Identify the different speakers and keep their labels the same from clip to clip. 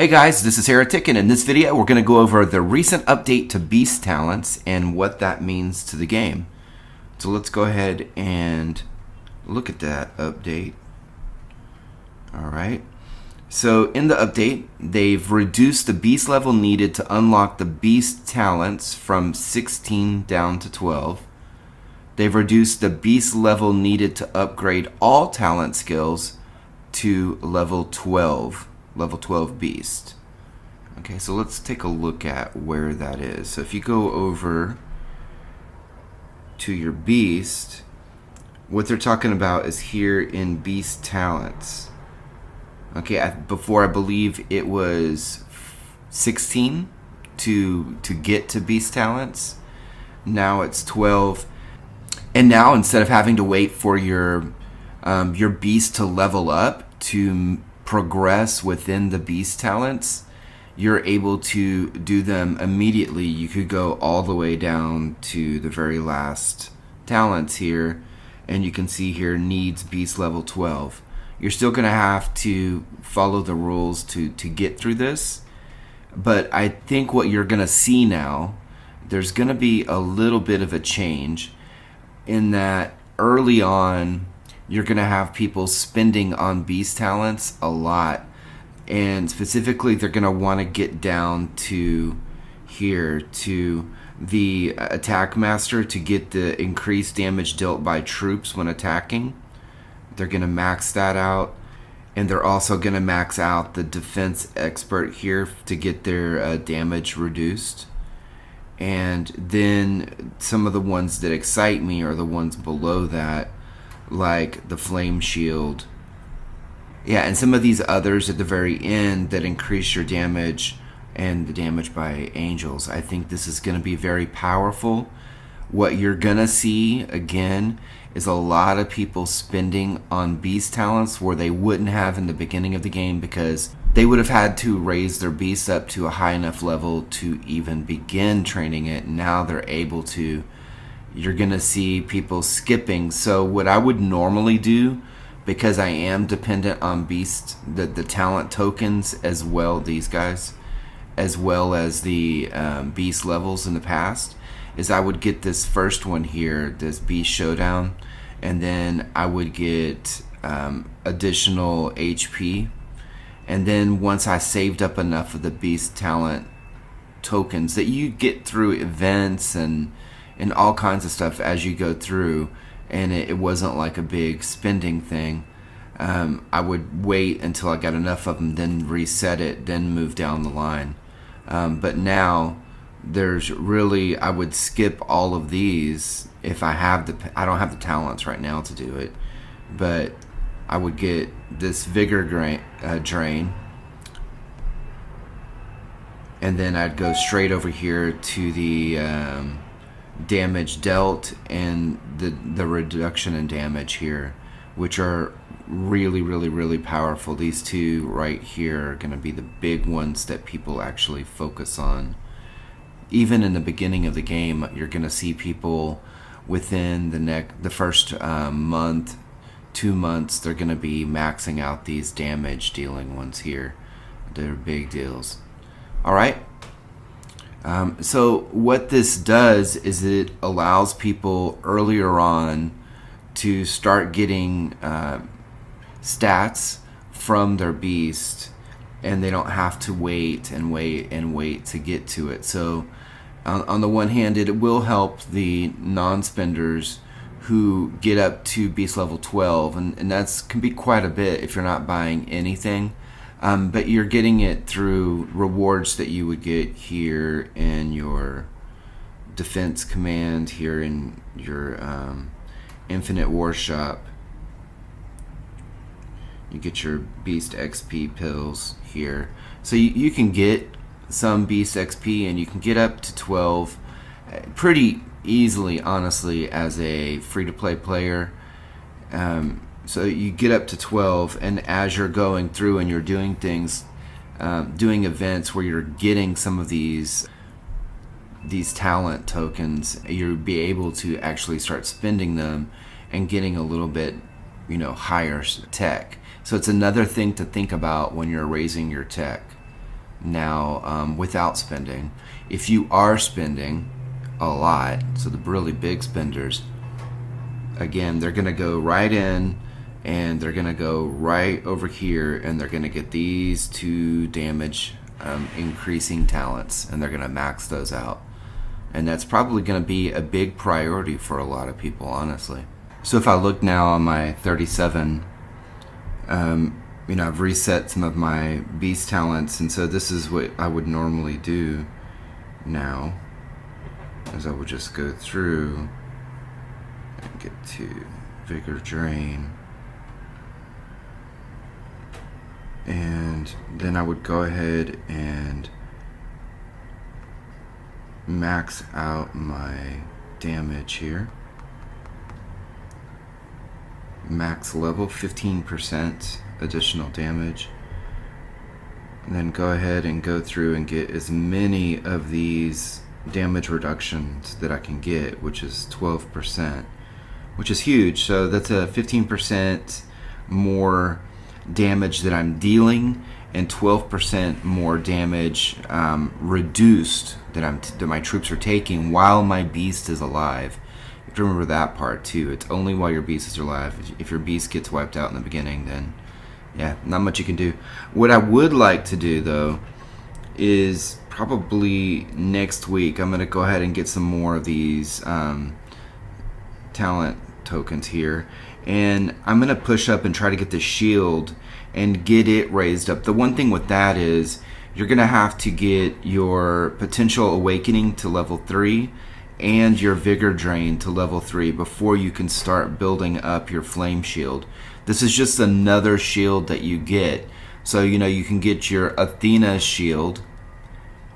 Speaker 1: Hey guys, this is Heretic, and in this video we're going to go over the recent update to Beast Talents and what that means to the game. So let's go ahead and look at that update. Alright, so in the update they've reduced the beast level needed to unlock the Beast Talents from 16 down to 12. They've reduced the beast level needed to upgrade all talent skills to level 12 beast. Okay, so let's take a look at where that is. So if you go over to your beast, what they're talking about is here in beast talents. Okay, before I believe it was 16 to get to beast talents. Now it's 12, and now instead of having to wait for your beast to level up to progress within the beast talents, you're able to do them immediately. You could go all the way down to the very last talents here, and you can see here needs beast level 12. You're still gonna have to follow the rules to get through this, but I think what you're gonna see now, there's gonna be a little bit of a change in that early on you're gonna have people spending on beast talents a lot, and specifically they're gonna want to get down to here to the attack master to get the increased damage dealt by troops when attacking. They're gonna max that out, and they're also gonna max out the defense expert here to get their damage reduced. And then some of the ones that excite me are the ones below that, like the flame shield. Yeah, and some of these others at the very end that increase your damage and the damage by angels. I think this is going to be very powerful. What you're going to see again is a lot of people spending on beast talents where they wouldn't have in the beginning of the game, because they would have had to raise their beast up to a high enough level to even begin training it. Now they're able to. You're gonna see people skipping. So what I would normally do, because I am dependent on beast, the talent tokens as well, these guys, as well as the beast levels in the past, is I would get this first one here, this beast showdown, and then I would get additional HP, and then once I saved up enough of the beast talent tokens that you get through events and all kinds of stuff as you go through, and it wasn't like a big spending thing, I would wait until I got enough of them, then reset it, then move down the line. But now there's really, I would skip all of these if I don't have the talents right now to do it, but I would get this vigor drain, and then I'd go straight over here to the damage dealt and the reduction in damage here, which are really powerful. These two right here are going to be the big ones that people actually focus on. Even in the beginning of the game, you're going to see people within the first month, 2 months, they're going to be maxing out these damage dealing ones here. They're big deals. Alright, so what this does is it allows people earlier on to start getting stats from their beast, and they don't have to wait to get to it. So on the one hand, it will help the non-spenders who get up to beast level 12, and that's can be quite a bit if you're not buying anything. But you're getting it through rewards that you would get here in your defense command, here in your infinite war shop. You get your beast XP pills here. So you can get some beast XP, and you can get up to 12 pretty easily, honestly, as a free-to-play player. So you get up to 12, and as you're going through and you're doing things, doing events where you're getting some of these talent tokens, you'll be able to actually start spending them and getting a little bit, higher tech. So it's another thing to think about when you're raising your tech. now without spending. If you are spending a lot, so the really big spenders, again, they're going to go right in and they're going to go right over here and they're going to get these 2 damage increasing talents, and they're going to max those out. And that's probably going to be a big priority for a lot of people, honestly. So if I look now on my 37, I've reset some of my beast talents, and so this is what I would normally do now, as I would just go through and get to Vigor Drain. And then I would go ahead and max out my damage here. Max level 15% additional damage. And then go ahead and go through and get as many of these damage reductions that I can get, which is 12%, which is huge. So that's a 15% more damage that I'm dealing, and 12% more damage reduced that my troops are taking while my beast is alive. You have to remember that part too. It's only while your beast is alive. If your beast gets wiped out in the beginning, then yeah, not much you can do. What I would like to do though is probably next week I'm going to go ahead and get some more of these talent tokens here, and I'm going to push up and try to get the shield and get it raised up. The one thing with that is you're going to have to get your potential awakening to level 3 and your vigor drain to level 3 before you can start building up your flame shield. This is just another shield that you get. So you can get your Athena shield,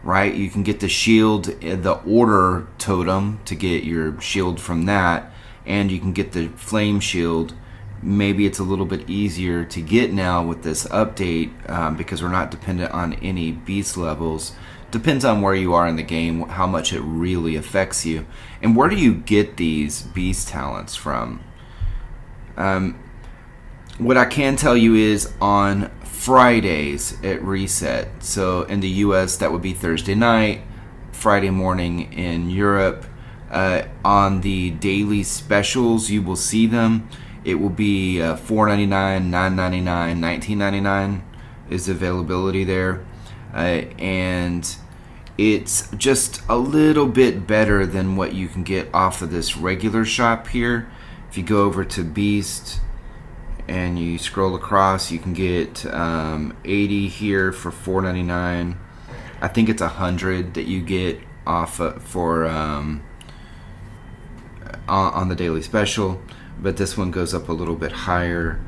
Speaker 1: right? You can get the shield, the order totem, to get your shield from that, and you can get the flame shield. Maybe it's a little bit easier to get now with this update because we're not dependent on any beast levels. Depends on where you are in the game, how much it really affects you. And where do you get these beast talents from? What I can tell you is on Fridays at reset. So in the US, that would be Thursday night, Friday morning in Europe. On the daily specials, you will see them. It will be $4.99, $9.99, $19.99 is availability there. And it's just a little bit better than what you can get off of this regular shop here. If you go over to Beast and you scroll across, you can get 80 here for $4.99. I think it's 100 that you get off for on the daily special, but this one goes up a little bit higher.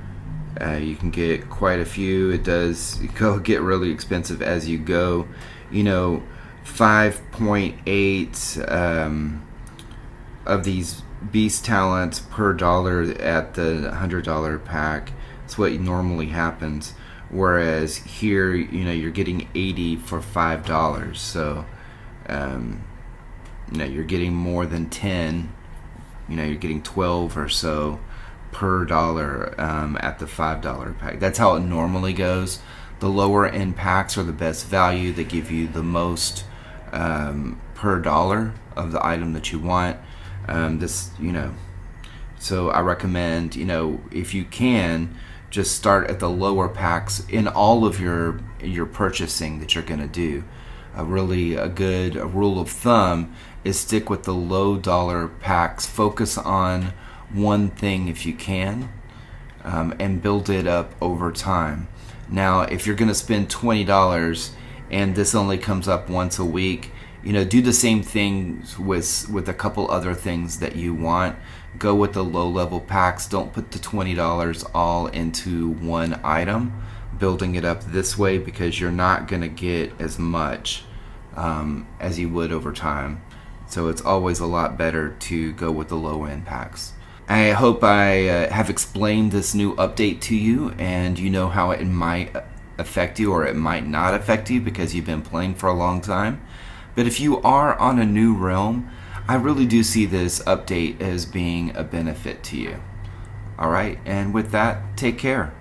Speaker 1: You can get quite a few. It does go get really expensive as you go. 5.8 of these beast talents per dollar at the $100 pack. That's what normally happens. Whereas here, you're getting 80 for $5. So, you're getting more than 10. You're getting 12 or so per dollar at the $5 pack. That's how it normally goes. The lower end packs are the best value. They give you the most per dollar of the item that you want. So I recommend, if you can, just start at the lower packs in all of your purchasing that you're going to do. A good rule of thumb is stick with the low dollar packs. Focus on one thing if you can, and build it up over time. Now, if you're going to spend $20 and this only comes up once a week, do the same thing with a couple other things that you want. Go with the low level packs. Don't put the $20 all into one item, building it up this way, because you're not going to get as much as you would over time. So it's always a lot better to go with the low end packs. I hope I have explained this new update to you, and you know how it might affect you or it might not affect you because you've been playing for a long time. But if you are on a new realm, I really do see this update as being a benefit to you. Alright, and with that, take care.